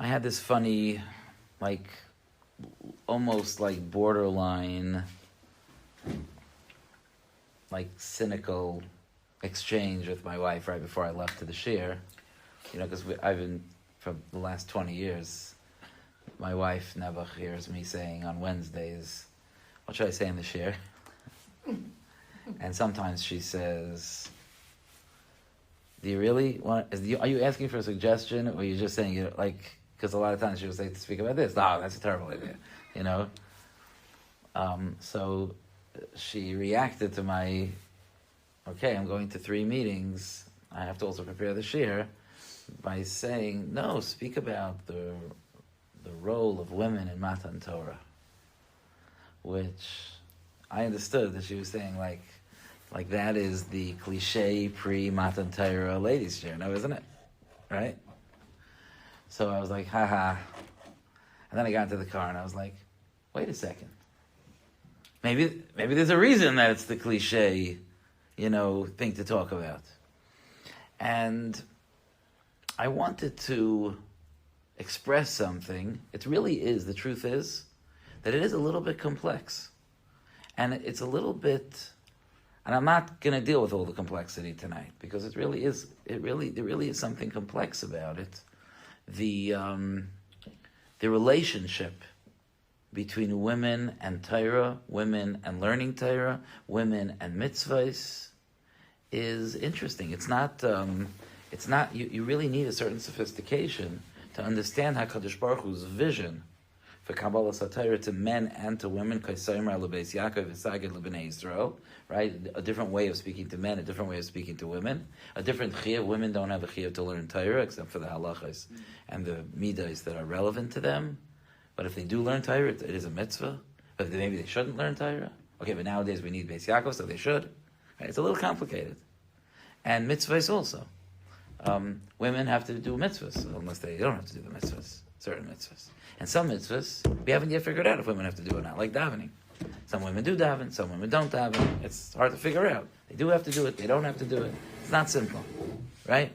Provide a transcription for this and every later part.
had this funny, like, almost like borderline, like cynical exchange with my wife right before I left to the Shiur. You know, because I've been, for the last 20 years, my wife never hears me saying on Wednesdays, what should I say in the Shiur? And sometimes she says, do you really want, are you asking for a suggestion, or are you just saying, you know, like, because a lot of times she would say to speak about this. No, that's a terrible idea, you know? So she reacted to my, okay, I'm going to 3 meetings, I have to also prepare the Shiur, by saying, no, speak about the role of women in Matan Torah, which I understood that she was saying, like that is the cliche pre-Matan Torah ladies' Shiur, no, isn't it? Right? So I was like, haha. And then I got into the car and I was like, wait a second. Maybe there's a reason that it's the cliche, you know, thing to talk about. And I wanted to express something. It really is, the truth is, that it is a little bit complex. And it's a little bit, and I'm not going to deal with all the complexity tonight, because there really is something complex about it. The relationship between women and Torah, women and learning Torah, women and mitzvahs is interesting. It's not. You really need a certain sophistication to understand HaKadosh Baruch Hu's vision for Kabbalah Torah to men and to women. Right? A different way of speaking to men, a different way of speaking to women, a different chiyuv. Women don't have a chiyuv to learn Torah except for the halachas and the midas that are relevant to them. But if they do learn Torah, it is a mitzvah. But maybe they shouldn't learn Torah. Okay, but nowadays we need Beis Yaakov, so they should. Right? It's a little complicated. And mitzvahs also. Women have to do mitzvahs, unless they don't have to do the mitzvahs, certain mitzvahs. And some mitzvahs, we haven't yet figured out if women have to do it or not, like davening. Some women do daven, some women don't daven. It's hard to figure out. They do have to do it, they don't have to do it. It's not simple, right?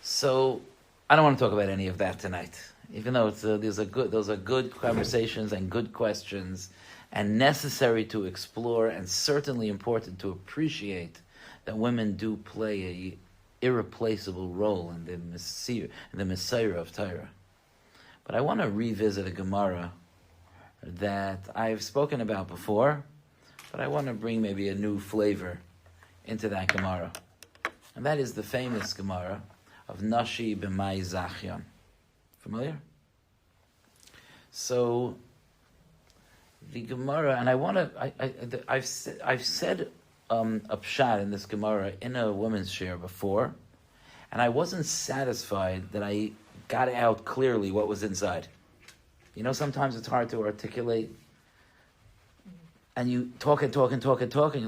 So, I don't want to talk about any of that tonight. Even though those are good conversations and good questions, and necessary to explore, and certainly important to appreciate that women do play a irreplaceable role in the Messiah of Torah. But I want to revisit a Gemara that I've spoken about before, but I want to bring maybe a new flavor into that Gemara. And that is the famous Gemara of Nashi B'mai Zachyan. Familiar? So, the Gemara, and I want to, I've said a pshat in this Gemara in a women's Shiur before, and I wasn't satisfied that I got out clearly what was inside. You know, sometimes it's hard to articulate, and you talk, and you're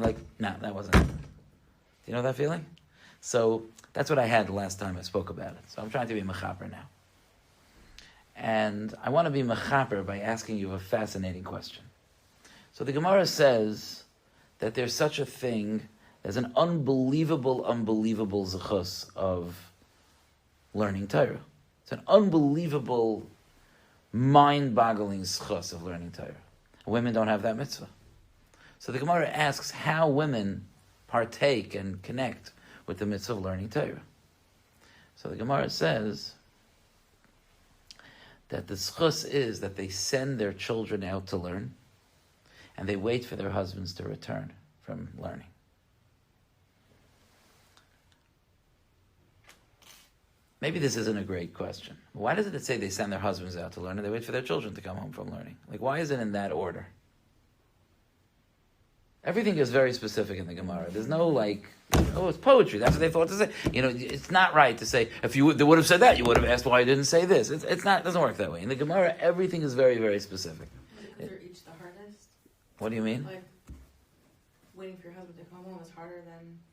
like, no, that wasn't it. Do you know that feeling? So that's what I had the last time I spoke about it. So I'm trying to be mechaper now. And I want to be mechaper by asking you a fascinating question. So the Gemara says that there's such a thing as an unbelievable zechus of learning Torah. It's an unbelievable, mind-boggling zechus of learning Torah. Women don't have that mitzvah. So the Gemara asks how women partake and connect with the mitzvah of learning Torah. So the Gemara says that the zechus is that they send their children out to learn, and they wait for their husbands to return from learning. Maybe this isn't a great question. Why doesn't it say they send their husbands out to learn and they wait for their children to come home from learning? Like, why is it in that order? Everything is very specific in the Gemara. There's no like, oh, it's poetry. That's what they thought to say. You know, it's not right to say, if they would have said that, you would have asked why you didn't say this. It's not, it doesn't work that way. In the Gemara, everything is very, very specific. They're each the hardest. What do you mean? Like, waiting for your husband to come home is harder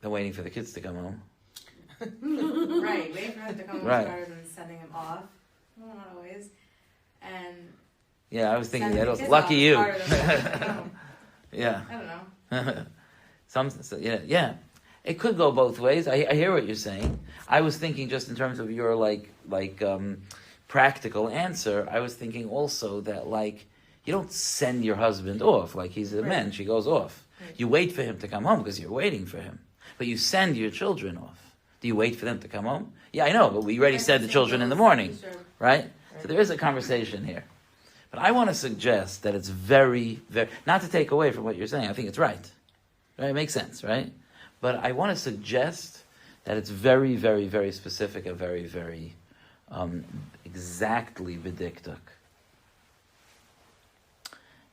than waiting for the kids to come home. Right, waiting for your husband to come home is harder than sending him off. Well, not always. And yeah, I was thinking that. Was lucky you. Yeah. Yeah. I don't know. Yeah. It could go both ways. I hear what you're saying. I was thinking just in terms of your practical answer. I was thinking also that you don't send your husband off like he's a man. She goes off. Right. You wait for him to come home because you're waiting for him. But you send your children off. Do you wait for them to come home? Yeah, I know, but we already said the children in the morning, right? So there is a conversation here. But I want to suggest that it's very, very, not to take away from what you're saying. I think it's right. Right? It makes sense, right? But I want to suggest that it's very, very, very specific and very, very exactly bediktuk.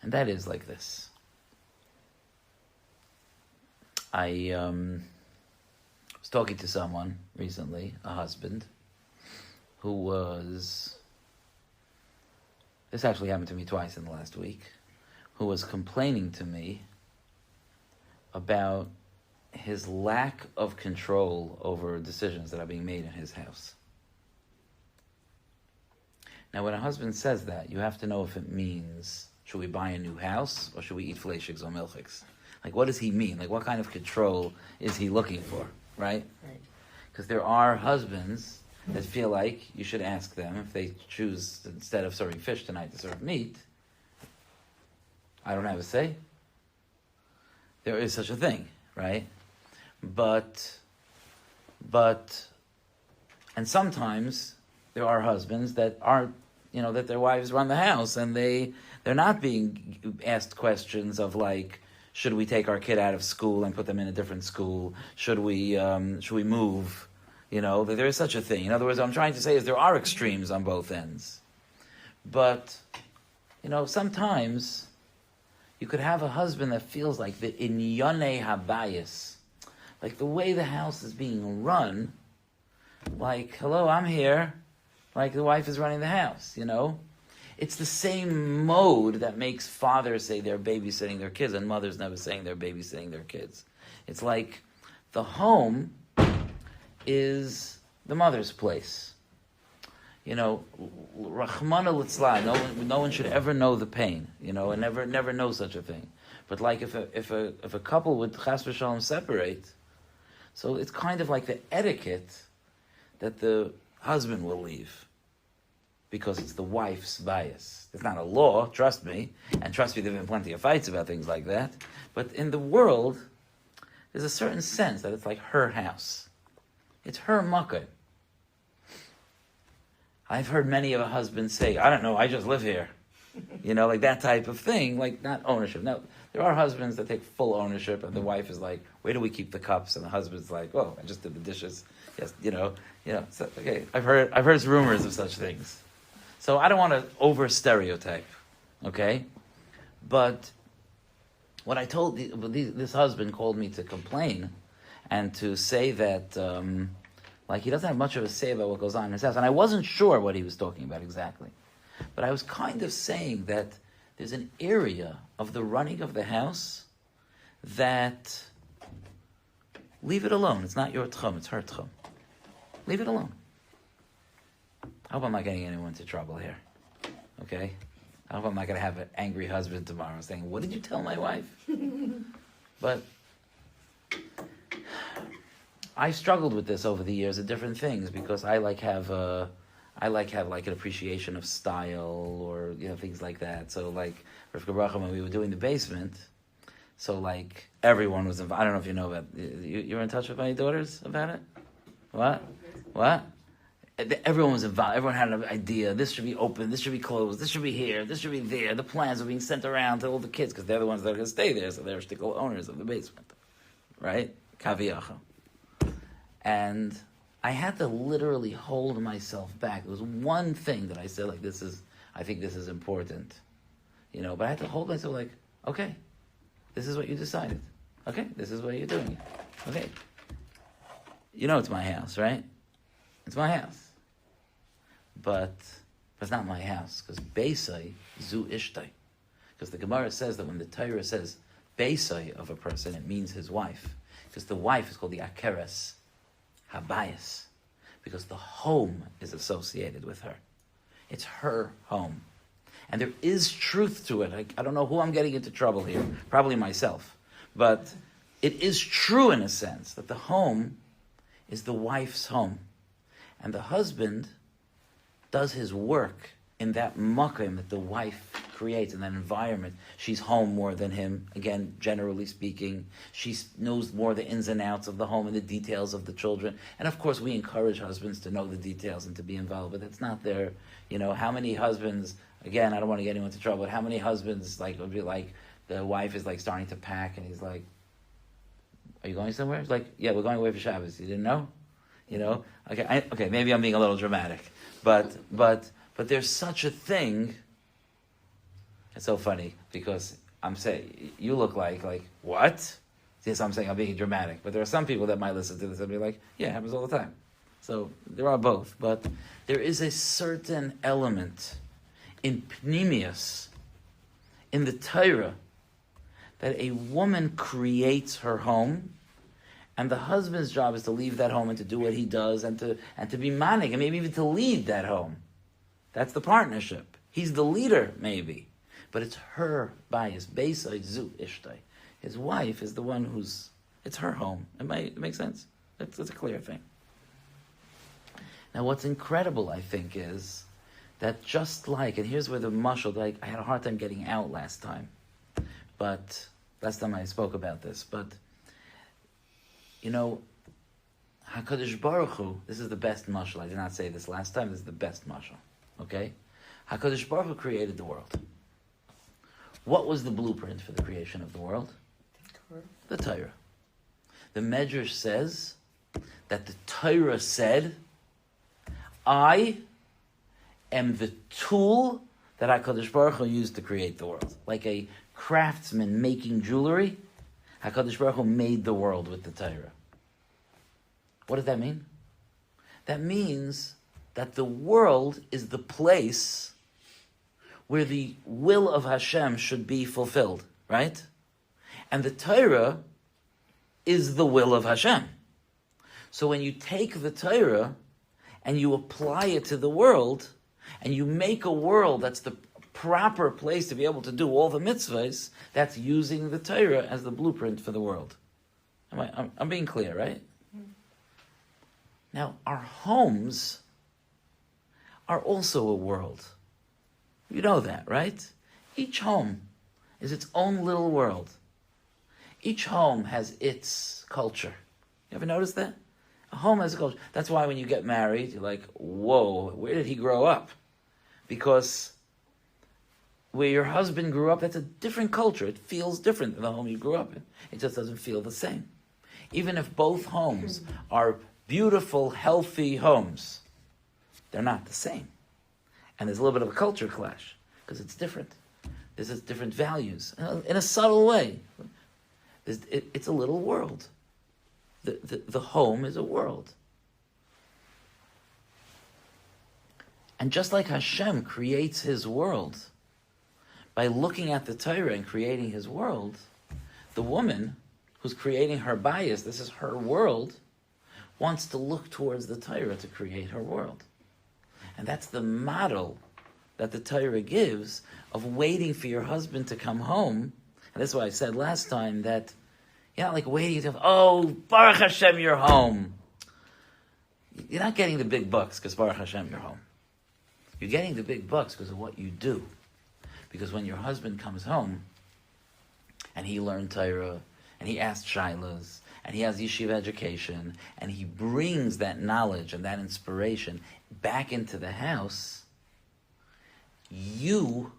And that is like this. I was talking to someone recently, a husband, who was, this actually happened to me twice in the last week, who was complaining to me about his lack of control over decisions that are being made in his house. Now, when a husband says that, you have to know if it means, should we buy a new house or should we eat fleischigs or milchigs? What does he mean? What kind of control is he looking for, right? Because there are husbands that feel like you should ask them if they choose, instead of serving fish tonight, to serve meat. I don't have a say. There is such a thing, right? But, and sometimes there are husbands that aren't, that their wives run the house and they're not being asked questions of should we take our kid out of school and put them in a different school? Should we move? There is such a thing. In other words, what I'm trying to say is there are extremes on both ends. But, sometimes you could have a husband that feels like the inyone habayis, the way the house is being run, hello, I'm here, the wife is running the house, It's the same mode that makes fathers say they're babysitting their kids and mothers never saying they're babysitting their kids. It's the home is the mother's place. Rachmana litzlan, no one should ever know the pain, and never know such a thing. But if a couple would chas v'shalom separate, so it's kind of like the etiquette that the husband will leave, because it's the wife's bias. It's not a law, trust me, and trust me, there have been plenty of fights about things like that. But in the world, there's a certain sense that it's her house. It's her makkah. I've heard many of a husbands say, I don't know, I just live here. That type of thing, not ownership. Now, there are husbands that take full ownership, and the wife is where do we keep the cups? And the husband's oh, I just did the dishes. Yes, so, okay. I've heard rumors of such things. So I don't want to over-stereotype, okay? But what I told, this husband called me to complain and to say that, he doesn't have much of a say about what goes on in his house. And I wasn't sure what he was talking about exactly. But I was kind of saying that there's an area of the running of the house that, leave it alone. It's not your tchum, it's her tchum. Leave it alone. I hope I'm not getting anyone into trouble here. Okay? I hope I'm not going to have an angry husband tomorrow saying, what did you tell my wife? But I struggled with this over the years at different things because I have an appreciation of style or things like that. So Rivka Bracha, when we were doing the basement, so everyone was involved. I don't know if you know about you're in touch with my daughters about it? What? Everyone was involved. Everyone had an idea. This should be open. This should be closed. This should be here. This should be there. The plans were being sent around to all the kids because they're the ones that are going to stay there. So they're still owners of the basement, right? Kaviyacha. And I had to literally hold myself back. There was one thing that I said, I think this is important, But I had to hold myself okay, this is what you decided. Okay, this is what you're doing. Okay, it's my house, right? It's my house. But it's not my house, because Beisai zu ishtai. Because the Gemara says that when the Torah says Beisai of a person, it means his wife. Because the wife is called the Akeres Habayis. Because the home is associated with her. It's her home. And there is truth to it. I don't know who I'm getting into trouble here. Probably myself. But it is true in a sense that the home is the wife's home. And the husband does his work in that makom that the wife creates, in that environment. She's home more than him, again, generally speaking. She knows more the ins and outs of the home and the details of the children. And of course, we encourage husbands to know the details and to be involved, but it's not their, how many husbands, again, I don't want to get anyone into trouble, but how many husbands would be like, the wife is starting to pack and he's like, are you going somewhere? He's like, yeah, we're going away for Shabbos. You didn't know? Okay, maybe I'm being a little dramatic, but there's such a thing. It's so funny because I'm saying you look like what? Yes, I'm saying I'm being dramatic, but there are some people that might listen to this and be like, yeah, it happens all the time. So there are both, but there is a certain element in Pnimius, in the Torah, that a woman creates her home, and the husband's job is to leave that home and to do what he does and to be manig, and maybe even to lead that home. That's the partnership. He's the leader, maybe. But it's her bias. Beisai zu ishtai. His wife is the one it's her home. It makes sense. It's a clear thing. Now what's incredible, I think, is that just like, and here's where the mashal, I had a hard time getting out last time. But last time I spoke about this, but HaKadosh Baruch Hu, this is the best mashal. I did not say this last time. This is the best mashal. Okay, HaKadosh Baruch Hu created the world. What was the blueprint for the creation of the world? The Torah. The Medrash says that the Torah said, "I am the tool that HaKadosh Baruch Hu used to create the world." Like a craftsman making jewelry, HaKadosh Baruch Hu made the world with the Torah. What does that mean? That means that the world is the place where the will of Hashem should be fulfilled, right? And the Torah is the will of Hashem. So when you take the Torah and you apply it to the world, and you make a world that's the proper place to be able to do all the mitzvahs, that's using the Torah as the blueprint for the world. I'm being clear, right? Now, our homes are also a world. You know that, right? Each home is its own little world. Each home has its culture. You ever notice that? A home has a culture. That's why when you get married, you're like, whoa, where did he grow up? Because where your husband grew up, that's a different culture. It feels different than the home you grew up in. It just doesn't feel the same. Even if both homes are beautiful, healthy homes, they're not the same. And there's a little bit of a culture clash because it's different. There's different values in a subtle way. It's a little world. The home is a world. And just like Hashem creates his world by looking at the Torah and creating his world, the woman who's creating her bias, this is her world, wants to look towards the Torah to create her world. And that's the model that the Torah gives of waiting for your husband to come home. And that's why I said last time that you're not like waiting to, oh, Baruch Hashem, you're home. You're not getting the big bucks because Baruch Hashem, you're home. You're getting the big bucks because of what you do. Because when your husband comes home and he learned Torah and he asked Shilas and he has yeshiva education and he brings that knowledge and that inspiration back into the house, you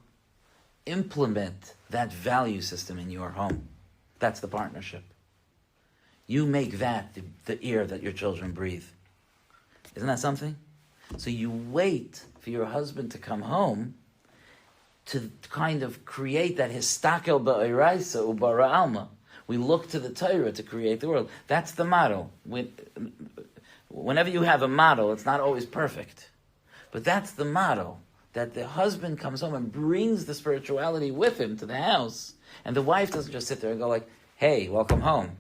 implement that value system in your home. That's the partnership. You make that the air that your children breathe. Isn't that something? So you wait for your husband to come home to kind of create that histakel ba'iraisa ubara alma. We look to the Torah to create the world. That's the model. Whenever you have a model, it's not always perfect. But that's the model, that the husband comes home and brings the spirituality with him to the house, and the wife doesn't just sit there and go like, hey, welcome home.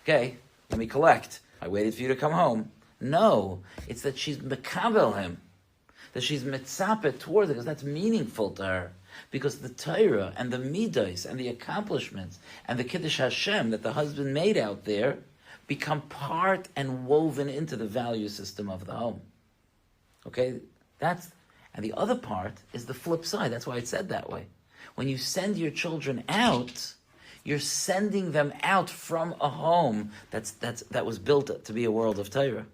Okay, let me collect. I waited for you to come home. No, it's that she's mekabel him, that she's mitzapet towards it, because that's meaningful to her. Because the Torah and the midos and the accomplishments and the Kiddush Hashem that the husband made out there become part and woven into the value system of the home. Okay? And the other part is the flip side. That's why it's said that way. When you send your children out, you're sending them out from a home that was built to be a world of Torah.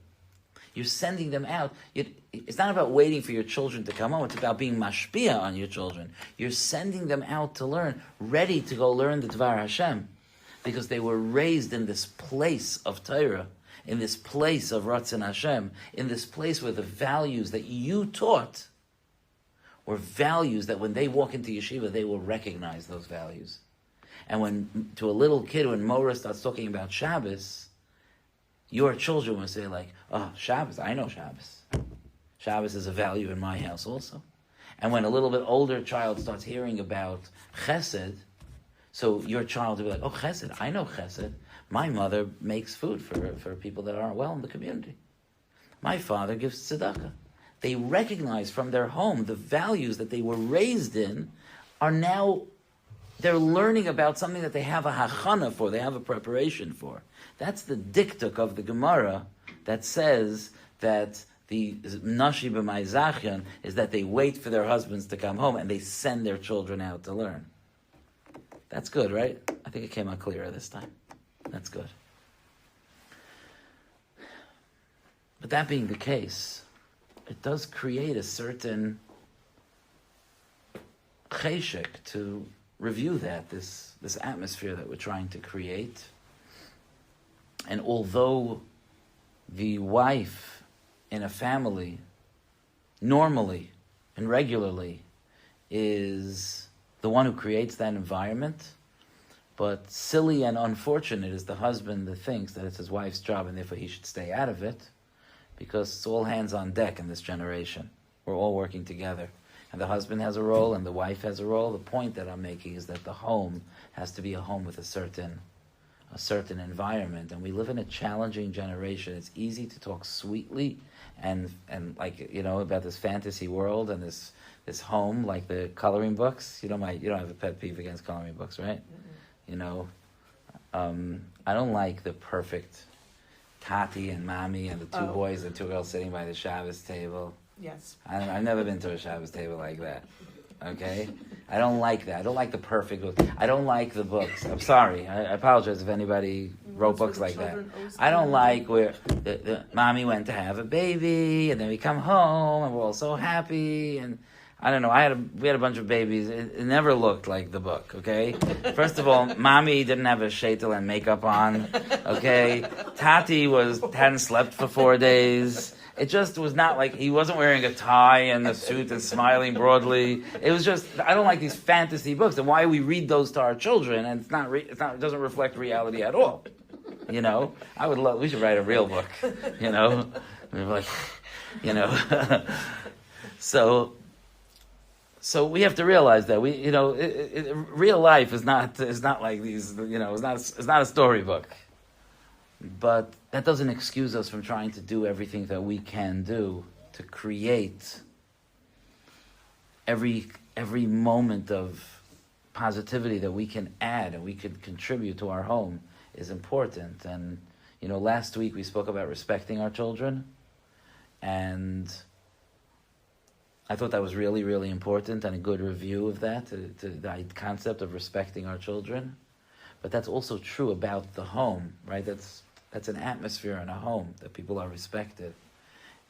You're sending them out. It's not about waiting for your children to come home. It's about being mashpia on your children. You're sending them out to learn, ready to go learn the Dvar Hashem, because they were raised in this place of Torah, in this place of Ratzon Hashem, in this place where the values that you taught were values that when they walk into yeshiva, they will recognize those values. And when, to a little kid, when Mora starts talking about Shabbos, your children will say like, oh, Shabbos, I know Shabbos. Shabbos is a value in my house also. And when a little bit older child starts hearing about Chesed, so your child will be like, oh, Chesed, I know Chesed. My mother makes food for people that aren't well in the community. My father gives tzedakah. They recognize from their home the values that they were raised in are now, they're learning about something that they have a hachana for, they have a preparation for. That's the diktuk of the Gemara that says that the nashi b'may zachyan is that they wait for their husbands to come home and they send their children out to learn. That's good, right? I think it came out clearer this time. That's good. But that being the case, it does create a certain cheshek to review this atmosphere that we're trying to create. And although the wife in a family normally and regularly is the one who creates that environment, but silly and unfortunate is the husband that thinks that it's his wife's job and therefore he should stay out of it, because it's all hands on deck in this generation. We're all working together. And the husband has a role and the wife has a role. The point that I'm making is that the home has to be a home with a certain environment. And we live in a challenging generation. It's easy to talk sweetly and like, you know, about this fantasy world and this home, like the coloring books. You don't have a pet peeve against coloring books, right? Mm-hmm. You know, I don't like the perfect Tati and Mami and the two boys and two girls sitting by the Shabbos table. Yes. I've never been to a Shabbos table like that. Okay? I don't like that. I don't like the perfect book. I don't like the books. I'm sorry. I apologize if anybody wrote books like that. I don't like where the mommy went to have a baby and then we come home and we're all so happy and I don't know. We had a bunch of babies. It never looked like the book, okay? First of all, mommy didn't have a shaitel and makeup on, okay? Tati hadn't slept for 4 days. It just was not like, he wasn't wearing a tie and a suit and smiling broadly. It was just, I don't like these fantasy books. And why we read those to our children, and it doesn't reflect reality at all. You know? We should write a real book, you know? We're like, you know? So we have to realize that real life is not like these, you know, it's not a storybook. But that doesn't excuse us from trying to do everything that we can do to create every moment of positivity that we can add and we can contribute to our home is important. And, you know, last week we spoke about respecting our children, and I thought that was really, really important and a good review of that, to the concept of respecting our children. But that's also true about the home, right? That's an atmosphere in a home, that people are respected.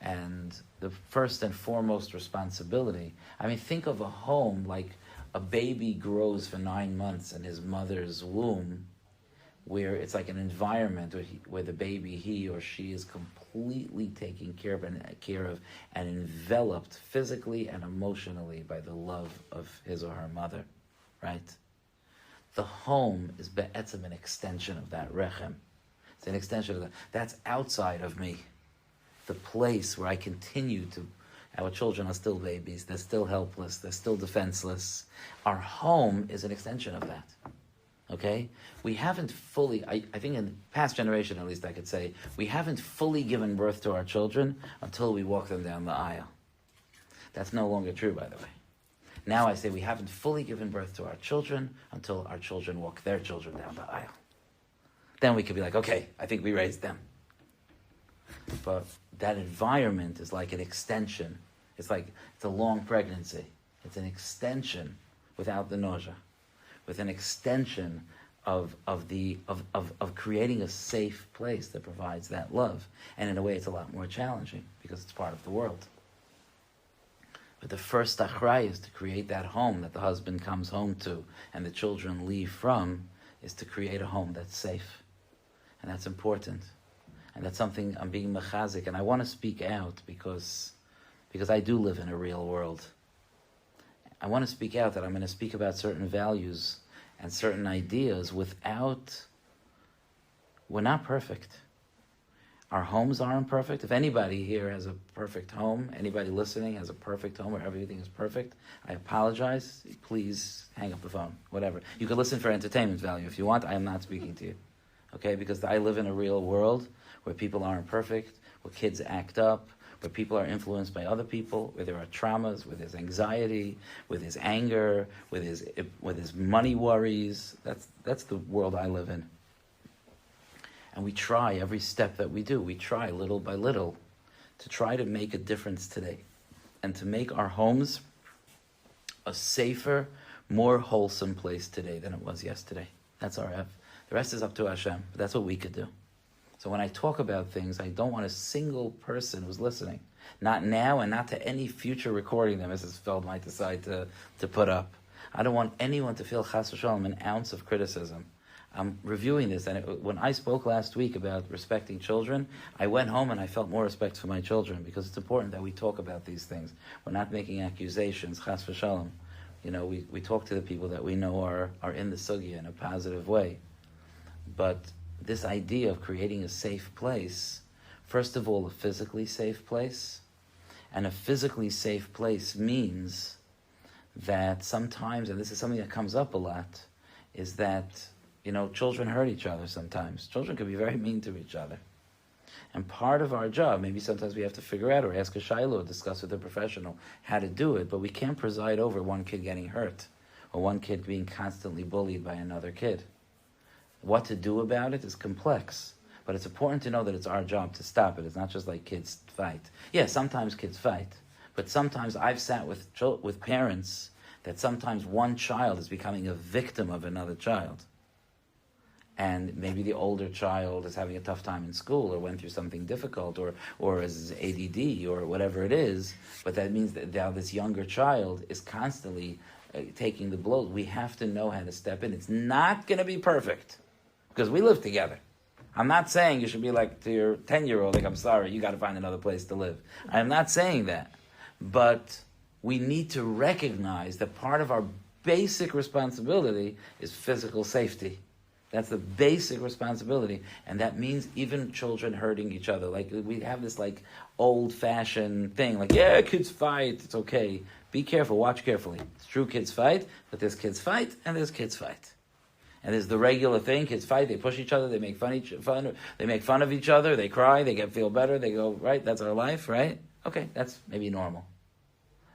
And the first and foremost responsibility, I mean, think of a home like a baby grows for 9 months in his mother's womb, where it's like an environment where the baby, he or she, is completely taken care of and enveloped physically and emotionally by the love of his or her mother, right? The home is be'etzem, an extension of that rechem. It's an extension of that. That's outside of me. The place where I continue to, our children are still babies, they're still helpless, they're still defenseless. Our home is an extension of that. Okay? We haven't fully, I think in the past generation at least I could say, we haven't fully given birth to our children until we walk them down the aisle. That's no longer true, by the way. Now I say we haven't fully given birth to our children until our children walk their children down the aisle. Then we could be like, okay, I think we raised them. But that environment is like an extension. It's a long pregnancy. It's an extension without the nausea, with an extension of creating a safe place that provides that love. And in a way, it's a lot more challenging because it's part of the world. But the first achraya is to create that home that the husband comes home to and the children leave from, is to create a home that's safe. And that's important. And that's something I'm being mechazik, and I want to speak out because I do live in a real world. I want to speak out that I'm going to speak about certain values and certain ideas we're not perfect. Our homes aren't perfect. If anybody here has a perfect home, anybody listening has a perfect home where everything is perfect, I apologize. Please hang up the phone, whatever. You can listen for entertainment value if you want. I am not speaking to you. Okay? Because I live in a real world where people aren't perfect, where kids act up, where people are influenced by other people, where there are traumas, where there's anxiety, where there's anger, where there's money worries. That's the world I live in. And we try every step that we do. We try little by little to try to make a difference today and to make our homes a safer, more wholesome place today than it was yesterday. That's our F. The rest is up to Hashem, but that's what we could do. So when I talk about things, I don't want a single person who's listening, not now and not to any future recording that Mrs. Feld might decide to put up. I don't want anyone to feel chas v'shalom an ounce of criticism. I'm reviewing this, and when I spoke last week about respecting children, I went home and I felt more respect for my children because it's important that we talk about these things. We're not making accusations, chas v'shalom. We talk to the people that we know are in the sugya in a positive way. But this idea of creating a safe place, first of all, a physically safe place. And a physically safe place means that sometimes, and this is something that comes up a lot, is that, children hurt each other sometimes. Children can be very mean to each other. And part of our job, maybe sometimes we have to figure out or ask a shaylo or discuss with a professional how to do it, but we can't preside over one kid getting hurt or one kid being constantly bullied by another kid. What to do about it is complex, but it's important to know that it's our job to stop it. It's not just like kids fight. Yeah, sometimes kids fight, but sometimes I've sat with parents that sometimes one child is becoming a victim of another child. And maybe the older child is having a tough time in school or went through something difficult or is ADD or whatever it is, but that means that now this younger child is constantly taking the blows. We have to know how to step in. It's not going to be perfect. Because we live together. I'm not saying you should be like to your 10-year-old, like, I'm sorry, you got to find another place to live. I'm not saying that. But we need to recognize that part of our basic responsibility is physical safety. That's the basic responsibility. And that means even children hurting each other. Like, we have this, old-fashioned thing. Like, yeah, kids fight. It's okay. Be careful. Watch carefully. It's true, kids fight. But there's kids fight, and there's kids fight. And there's the regular thing, kids fight, they push each other, they make fun of each other, they cry, they feel better, they go, right, that's our life, right? Okay, that's maybe normal.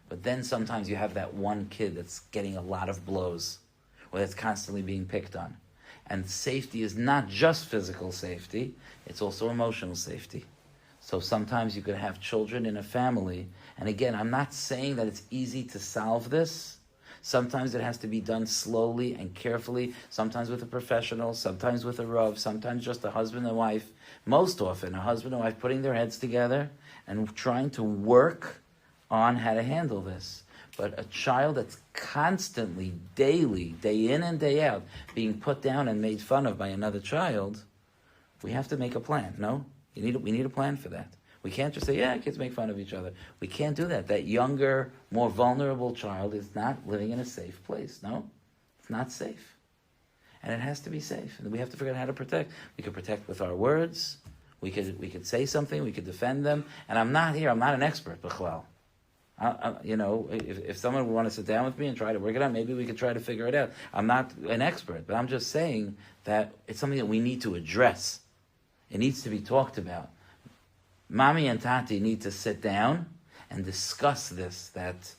But then sometimes you have that one kid that's getting a lot of blows, or that's constantly being picked on. And safety is not just physical safety, it's also emotional safety. So sometimes you could have children in a family, and again, I'm not saying that it's easy to solve this. Sometimes it has to be done slowly and carefully, sometimes with a professional, sometimes with a rav, sometimes just a husband and wife. Most often, a husband and wife putting their heads together and trying to work on how to handle this. But a child that's constantly, daily, day in and day out, being put down and made fun of by another child, we have to make a plan, no? We need a plan for that. We can't just say, yeah, kids make fun of each other. We can't do that. That younger, more vulnerable child is not living in a safe place. No, it's not safe. And it has to be safe. And we have to figure out how to protect. We could protect with our words. We could say something. We could defend them. And I'm not an expert, b'chlal. If someone would want to sit down with me and try to work it out, maybe we could try to figure it out. I'm not an expert, but I'm just saying that it's something that we need to address. It needs to be talked about. Mommy and Tati need to sit down and discuss this, that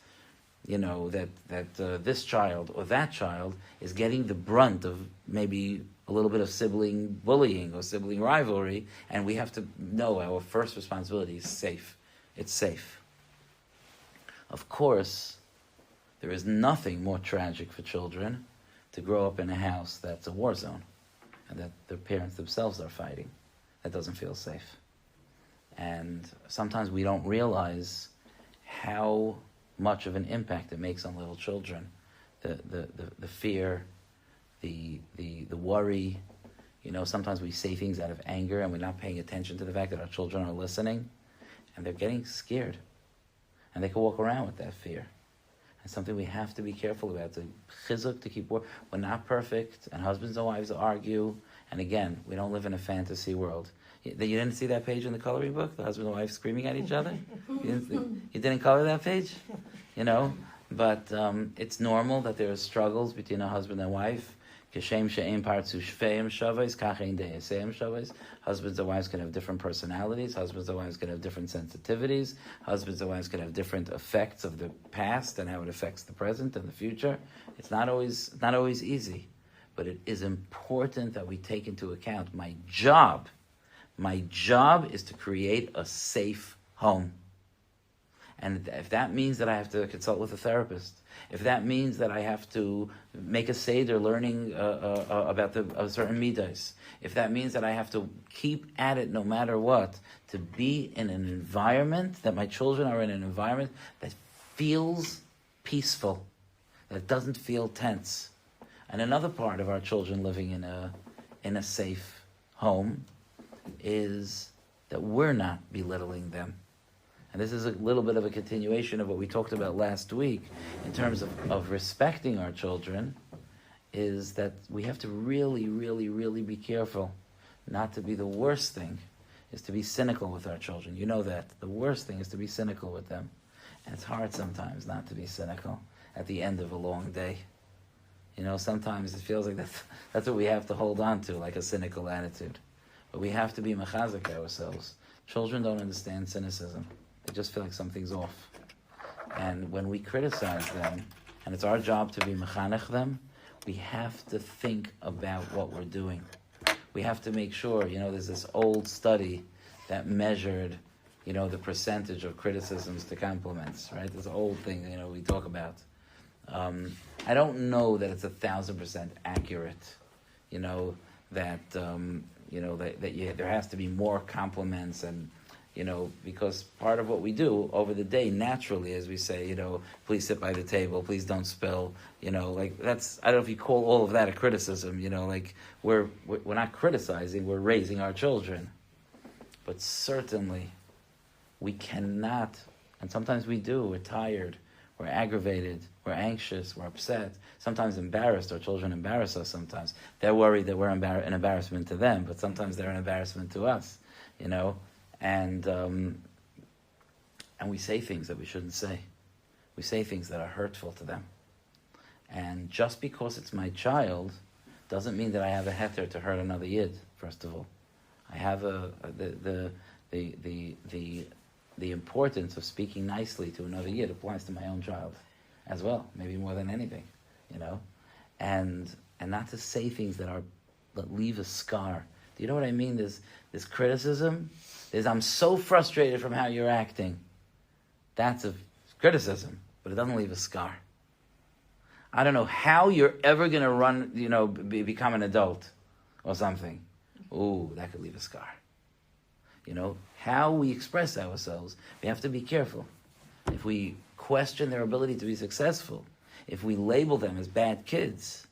this child or that child is getting the brunt of maybe a little bit of sibling bullying or sibling rivalry, and we have to know our first responsibility is safe. It's safe. Of course, there is nothing more tragic for children to grow up in a house that's a war zone and that their parents themselves are fighting. That doesn't feel safe. And sometimes we don't realize how much of an impact it makes on little children. The fear, the worry. Sometimes we say things out of anger and we're not paying attention to the fact that our children are listening, and they're getting scared. And they can walk around with that fear. And something we have to be careful about, to chizuk, to keep. We're not perfect, and husbands and wives argue. And again, we don't live in a fantasy world. You didn't see that page in the coloring book? The husband and wife screaming at each other? You didn't color that page? But it's normal that there are struggles between a husband and wife. Husbands and wives can have different personalities. Husbands and wives can have different sensitivities. Husbands and wives can have different effects of the past and how it affects the present and the future. It's not always easy, but it is important that we take into account my job is to create a safe home. And if that means that I have to consult with a therapist, if that means that I have to make a seder learning about a certain midas, if that means that I have to keep at it no matter what, to be in an environment, that my children are in an environment that feels peaceful, that doesn't feel tense. And another part of our children living in a safe home is that we're not belittling them. And this is a little bit of a continuation of what we talked about last week in terms of respecting our children, is that we have to really, really, really be careful not to be. The worst thing is to be cynical with our children. You know that. The worst thing is to be cynical with them. And it's hard sometimes not to be cynical at the end of a long day. Sometimes it feels like that's what we have to hold on to, like a cynical attitude. But we have to be mechazik ourselves. Children don't understand cynicism. They just feel like something's off. And when we criticize them, and it's our job to be mechanech them, we have to think about what we're doing. We have to make sure, there's this old study that measured, the percentage of criticisms to compliments, right? This old thing, we talk about. I don't know that it's 1,000% accurate, that there has to be more compliments and, because part of what we do over the day naturally is we say, please sit by the table, please don't spill, that's, I don't know if you call all of that a criticism, we're not criticizing, we're raising our children. But certainly we cannot, and sometimes we do, we're tired, we're aggravated, we're anxious, we're upset, sometimes embarrassed. Our children embarrass us sometimes. They're worried that we're an embarrassment to them, but sometimes they're an embarrassment to us, And we say things that we shouldn't say. We say things that are hurtful to them. And just because it's my child doesn't mean that I have a heter to hurt another yid, first of all. I have the importance of speaking nicely to another yid applies to my own child as well, maybe more than anything, and not to say things that leave a scar. Do you know what I mean? There's criticism. I'm so frustrated from how you're acting. That's a criticism, but it doesn't leave a scar. I don't know how you're ever going to run, become an adult or something. Ooh, that could leave a scar. How we express ourselves, we have to be careful. If we question their ability to be successful, if we label them as bad kids,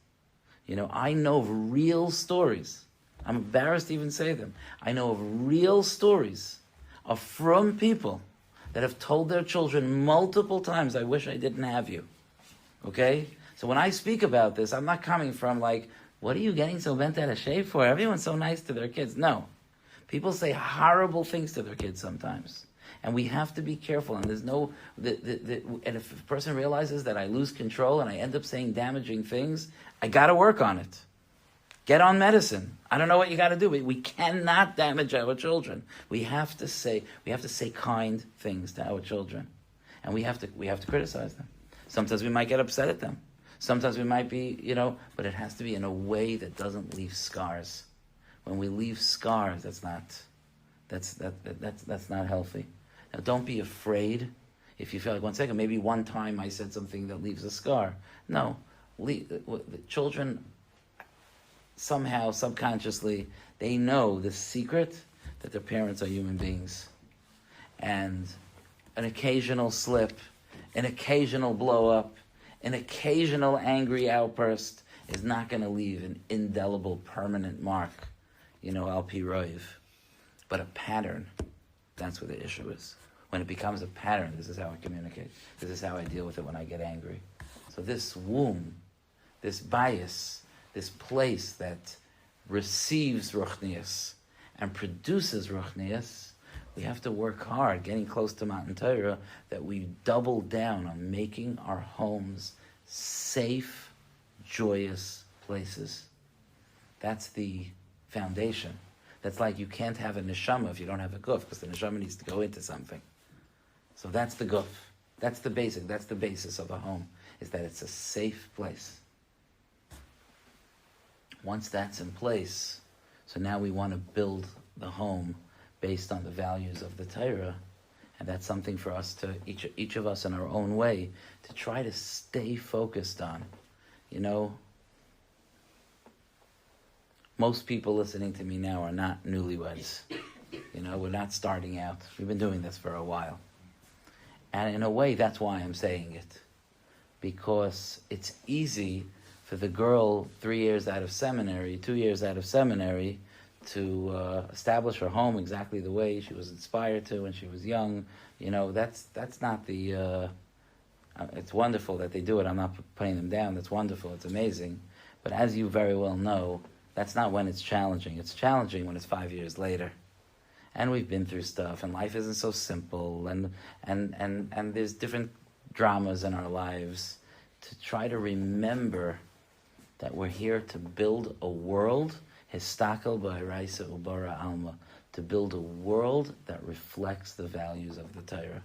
I know of real stories. I'm embarrassed to even say them. I know of real stories from people that have told their children multiple times, I wish I didn't have you. Okay? So when I speak about this, I'm not coming from what are you getting so bent out of shape for? Everyone's so nice to their kids. No. People say horrible things to their kids sometimes. And we have to be careful. And there's no... and if a person realizes that I lose control and I end up saying damaging things, I got to work on it. Get on medicine. I don't know what you got to do. We cannot damage our children. We have to say kind things to our children. And we have to criticize them. Sometimes we might get upset at them. Sometimes we might be, but it has to be in a way that doesn't leave scars. When we leave scars, that's not healthy. Now, don't be afraid if you feel like, one second, maybe one time I said something that leaves a scar. No, the children somehow, subconsciously, they know the secret that their parents are human beings. And an occasional slip, an occasional blow up, an occasional angry outburst is not going to leave an indelible, permanent mark, al pi roiv. But a pattern, that's where the issue is. When it becomes a pattern, this is how I communicate. This is how I deal with it when I get angry. So this womb, this bias, this place that receives ruchnius and produces ruchnius, we have to work hard, getting close to Matan Torah, that we double down on making our homes safe, joyous places. That's the foundation. That's like you can't have a neshama if you don't have a guf, because the neshama needs to go into something. So that's the guf. That's the basic. That's the basis of a home, is that it's a safe place. Once that's in place, so now we want to build the home based on the values of the Torah, and that's something for us to, each of us in our own way, to try to stay focused on. Most people listening to me now are not newlyweds. We're not starting out. We've been doing this for a while. And in a way, that's why I'm saying it. Because it's easy for the girl 3 years out of seminary, 2 years out of seminary, to establish her home exactly the way she was inspired to when she was young. That's not the... it's wonderful that they do it. I'm not putting them down. That's wonderful. It's amazing. But as you very well know, that's not when it's challenging. It's challenging when it's 5 years later. And we've been through stuff, and life isn't so simple, and there's different dramas in our lives. To try to remember that we're here to build a world, histakel ba'iraisa ubara alma, to build a world that reflects the values of the Torah.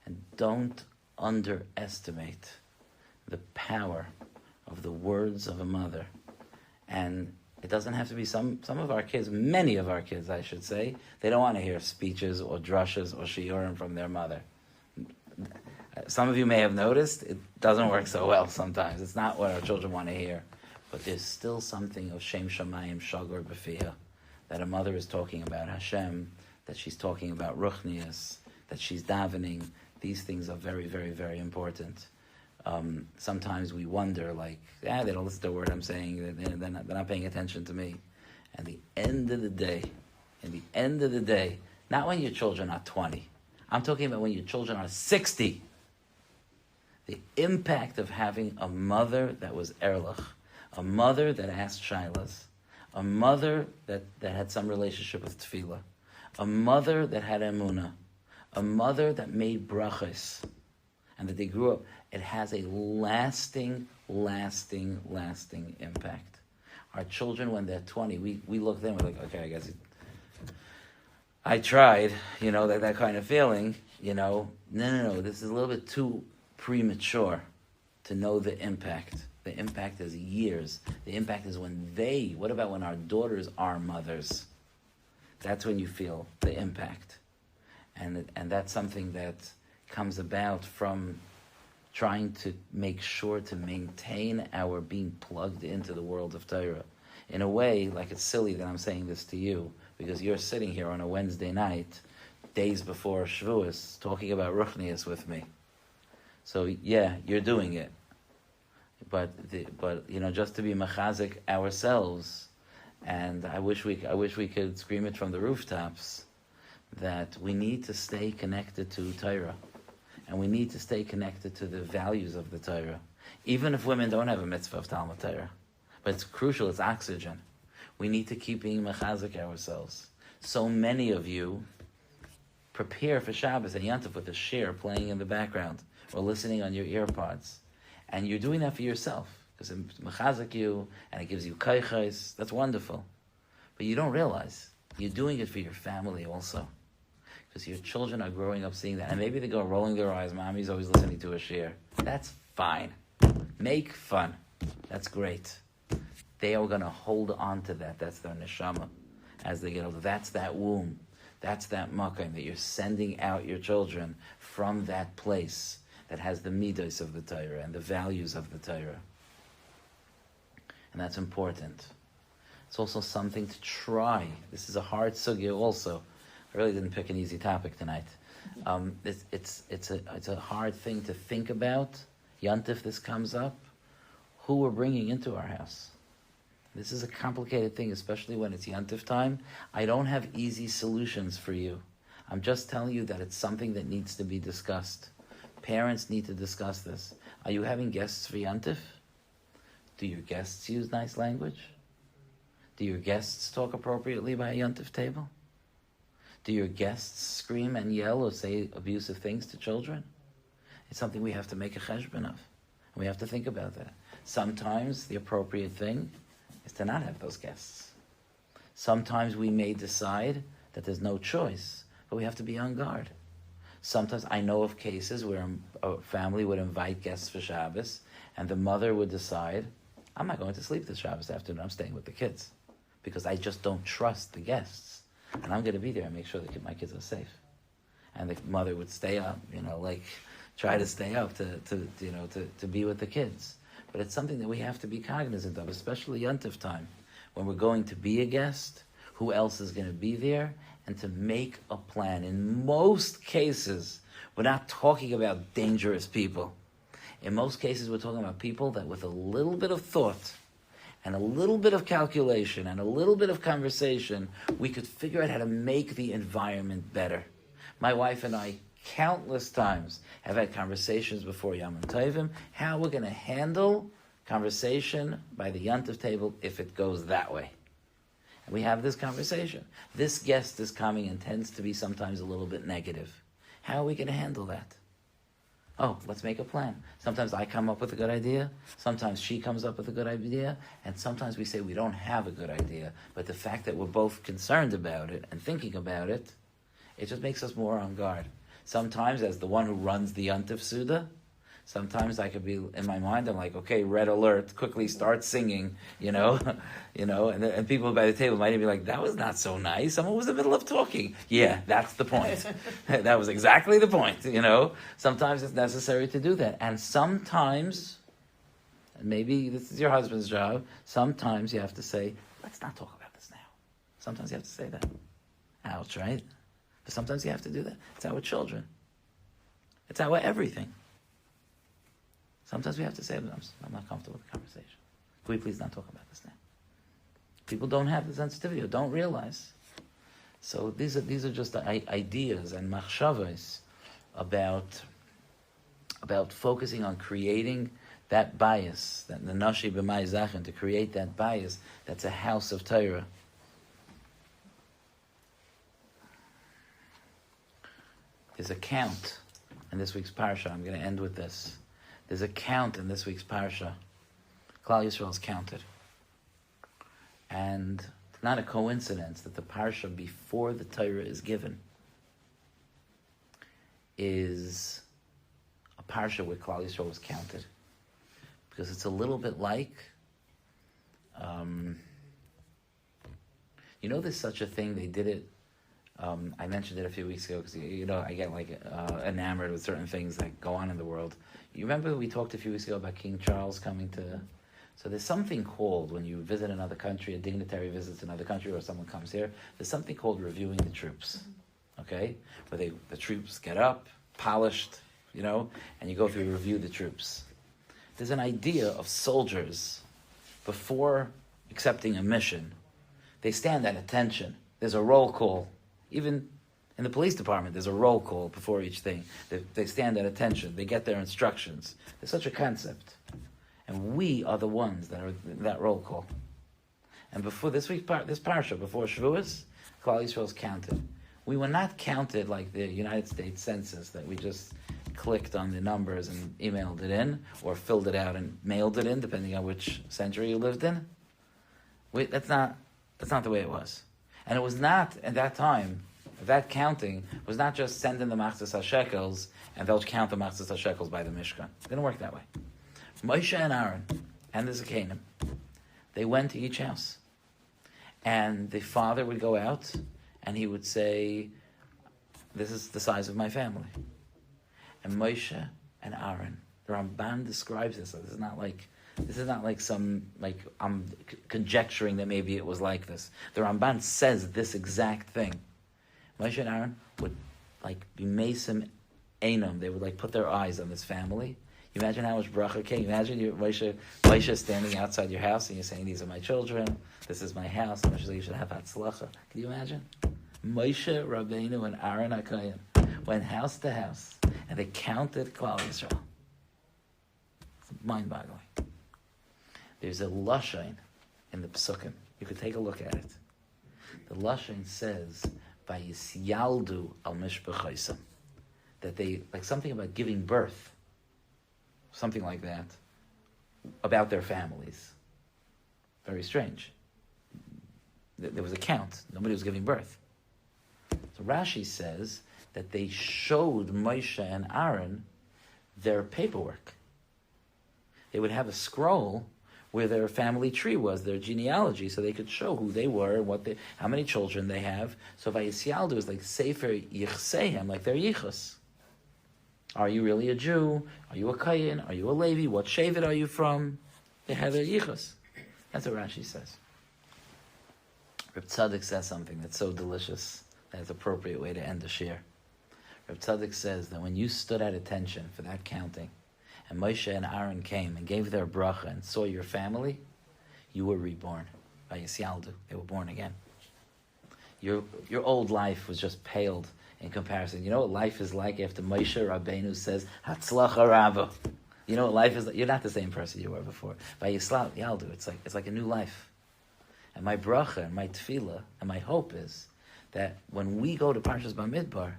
And don't underestimate the power of the words of a mother. And it doesn't have to be some of our kids, many of our kids, I should say, they don't want to hear speeches or drushes or shiurim from their mother. Some of you may have noticed, it doesn't work so well sometimes. It's not what our children want to hear. But there's still something of Shem Shamayim Shagor B'fiha, that a mother is talking about Hashem, that she's talking about Ruchnius, that she's davening. These things are very, very, very important. Sometimes we wonder, they don't listen to a word I'm saying, they're not paying attention to me. And in the end of the day, not when your children are 20, I'm talking about when your children are 60. The impact of having a mother that was erlich, a mother that asked shilas, a mother that had some relationship with tefillah, a mother that had emunah, a mother that made brachas, and that they grew up, it has a lasting impact. Our children, when they're 20, we look at them, we're like, okay, I guess I tried, that kind of feeling, No, this is a little bit too premature to know the impact. The impact is years. The impact is what about when our daughters are mothers? That's when you feel the impact. And that's something that comes about from trying to make sure to maintain our being plugged into the world of Torah. In a way, like it's silly that I'm saying this to you, because you're sitting here on a Wednesday night, days before Shavuos, talking about Ruchnius with me. So yeah, you're doing it. But just to be machazik ourselves, and I wish we could scream it from the rooftops, that we need to stay connected to Torah. And we need to stay connected to the values of the Torah. Even if women don't have a mitzvah of Talmud Torah. But it's crucial, it's oxygen. We need to keep being mechazik ourselves. So many of you prepare for Shabbos and Yantif with a shir playing in the background or listening on your earpods. And you're doing that for yourself. Because it mechazik you and it gives you kaichais. That's wonderful. But you don't realize you're doing it for your family also. Because your children are growing up seeing that. And maybe they go rolling their eyes, mommy's always listening to a shiur. That's fine. Make fun. That's great. They are going to hold on to that. That's their neshama as they get older. That's that womb. That's that makom that you're sending out your children from that place that has the midos of the Torah and the values of the Torah. And that's important. It's also something to try. This is a hard sugya also. I really didn't pick an easy topic tonight. It's a hard thing to think about. Yontif, this comes up. Who we're bringing into our house. This is a complicated thing, especially when it's Yontif time. I don't have easy solutions for you. I'm just telling you that it's something that needs to be discussed. Parents need to discuss this. Are you having guests for Yontif? Do your guests use nice language? Do your guests talk appropriately by a Yontif table? Do your guests scream and yell or say abusive things to children? It's something we have to make a cheshbon of. We have to think about that. Sometimes the appropriate thing is to not have those guests. Sometimes we may decide that there's no choice, but we have to be on guard. Sometimes I know of cases where a family would invite guests for Shabbos, and the mother would decide, I'm not going to sleep this Shabbos afternoon, I'm staying with the kids, because I just don't trust the guests, and I'm going to be there and make sure that my kids are safe. And the mother would stay up, try to stay up to be with the kids. But it's something that we have to be cognizant of, especially Yontif time, when we're going to be a guest, who else is going to be there, and to make a plan. In most cases, we're not talking about dangerous people. In most cases, we're talking about people that with a little bit of thought, and a little bit of calculation, and a little bit of conversation, we could figure out how to make the environment better. My wife and I, countless times, have had conversations before Yom Tovim, how we're going to handle conversation by the Yontif table if it goes that way. And we have this conversation. This guest is coming and tends to be sometimes a little bit negative. How are we going to handle that? Oh, let's make a plan. Sometimes I come up with a good idea. Sometimes she comes up with a good idea. And sometimes we say we don't have a good idea. But the fact that we're both concerned about it and thinking about it, it just makes us more on guard. Sometimes, as the one who runs the Yontif Suda, sometimes I could be, in my mind, I'm like, okay, red alert, quickly start singing, and people by the table might even be like, that was not so nice. Someone was in the middle of talking. Yeah, that's the point. That was exactly the point, Sometimes it's necessary to do that. And sometimes, and maybe this is your husband's job, sometimes you have to say, let's not talk about this now. Sometimes you have to say that. Ouch, right? But sometimes you have to do that. It's our children. It's our everything. Sometimes we have to say, I'm not comfortable with the conversation. Can we please not talk about this now? People don't have the sensitivity or don't realize. So these are just ideas and machshavos about focusing on creating that bias, that the nashi b'mai zachin, to create that bias that's a house of Torah. There's a count in this week's parsha. I'm going to end with this. There's a count in this week's parsha. Klal Yisrael is counted. And it's not a coincidence that the parsha before the Torah is given is a parsha where Klal Yisrael was counted. Because it's a little bit like, there's such a thing, they did it, I mentioned it a few weeks ago because, I get enamored with certain things that go on in the world. You remember we talked a few weeks ago about King Charles coming to... So there's something called, when you visit another country, a dignitary visits another country or someone comes here, there's something called reviewing the troops, okay? Where the troops get up, polished, and you go through review the troops. There's an idea of soldiers, before accepting a mission, they stand at attention. There's a roll call. Even in the police department, there's a roll call before each thing. They stand at attention. They get their instructions. There's such a concept. And we are the ones that are in that roll call. And before this parsha, before Shavuos, Klal Yisrael is counted. We were not counted like the United States Census, that we just clicked on the numbers and emailed it in, or filled it out and mailed it in, depending on which century you lived in. That's not the way it was. And it was not, at that time, that counting was not just send in the machzas hashekels and they'll count the machzas hashekels by the Mishkan. It didn't work that way. Moshe and Aaron and the Zakanim, they went to each house. And the father would go out and he would say, this is the size of my family. And Moshe and Aaron, the Ramban describes this. This is not like some, like, I'm conjecturing that maybe it was like this. The Ramban says this exact thing. Moshe and Aaron would, like, be mesim einam. They would, like, put their eyes on this family. You imagine how much bracha came. Imagine Moshe standing outside your house and you're saying, these are my children, this is my house. Moshe says, you should have hatzlacha. Can you imagine? Moshe, Rabbeinu, and Aaron HaKohen went house to house and they counted Klal Yisrael. It's mind-boggling. There's a Lashain in the Psukim. You could take a look at it. The Lashain says, Vayisyaldu al mishpachaisam, that they, like something about giving birth, something like that, about their families. Very strange. There was a count. Nobody was giving birth. So Rashi says that they showed Moshe and Aaron their paperwork. They would have a scroll where their family tree was, their genealogy, so they could show who they were, how many children they have. So Vayisyaldu is like Sefer Yichsehem, like their Yichus. Are you really a Jew? Are you a Kayin? Are you a Levi? What Shevet are you from? They have their Yichus. That's what Rashi says. Reb Tzaddik says something that's so delicious that it's an appropriate way to end the shir. Reb Tzaddik says that when you stood at attention for that counting, and Moshe and Aaron came and gave their bracha and saw your family, you were reborn. Vayisyaldu, they were born again. Your old life was just paled in comparison. You know what life is like after Moshe Rabbeinu says, Hatzlacha Rabba. You know what life is like? You're not the same person you were before. Vayisyaldu, it's like a new life. And my bracha and my tefillah and my hope is that when we go to Parshas Bamidbar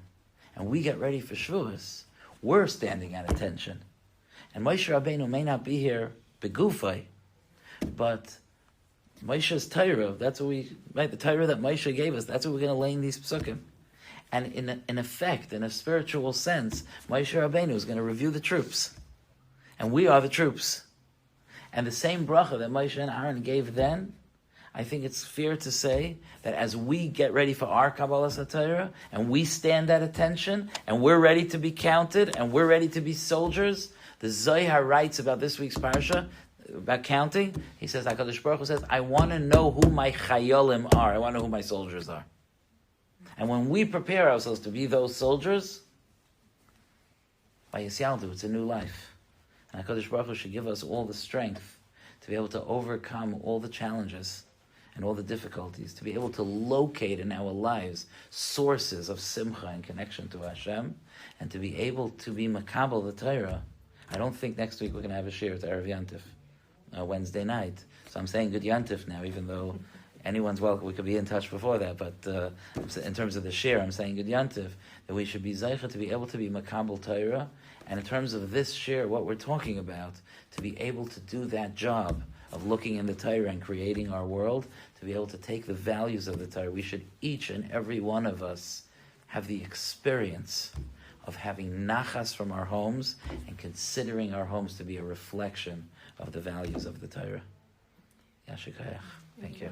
and we get ready for Shavuos, we're standing at attention. And Moshe Rabbeinu may not be here begufay, but Moshe's Torah, that's what the Torah that Moshe gave us, that's what we're going to lay in these psukim. And in effect, in a spiritual sense, Moshe Rabbeinu is going to review the troops. And we are the troops. And the same bracha that Moshe and Aaron gave then, I think it's fair to say that as we get ready for our Kabbalas HaTorah, and we stand at attention, and we're ready to be counted, and we're ready to be soldiers, the Zohar writes about this week's parsha, about counting. He says, HaKadosh Baruch Hu says, I want to know who my chayolim are. I want to know who my soldiers are. And when we prepare ourselves to be those soldiers, Vayisyaldu, it's a new life. And HaKadosh Baruch Hu should give us all the strength to be able to overcome all the challenges and all the difficulties, to be able to locate in our lives sources of simcha and connection to Hashem, and to be able to be makabel the Torah. I don't think next week we're going to have a shiur to Erev Yantif, Wednesday night. So I'm saying good Yantif now, even though anyone's welcome. We could be in touch before that, but in terms of the shiur, I'm saying good Yantif, that we should be zeicha to be able to be makabel Torah, and in terms of this shiur, what we're talking about, to be able to do that job of looking in the Torah and creating our world, to be able to take the values of the Torah. We should, each and every one of us, have the experience of having nachas from our homes and considering our homes to be a reflection of the values of the Torah. Yashikayach. Thank you.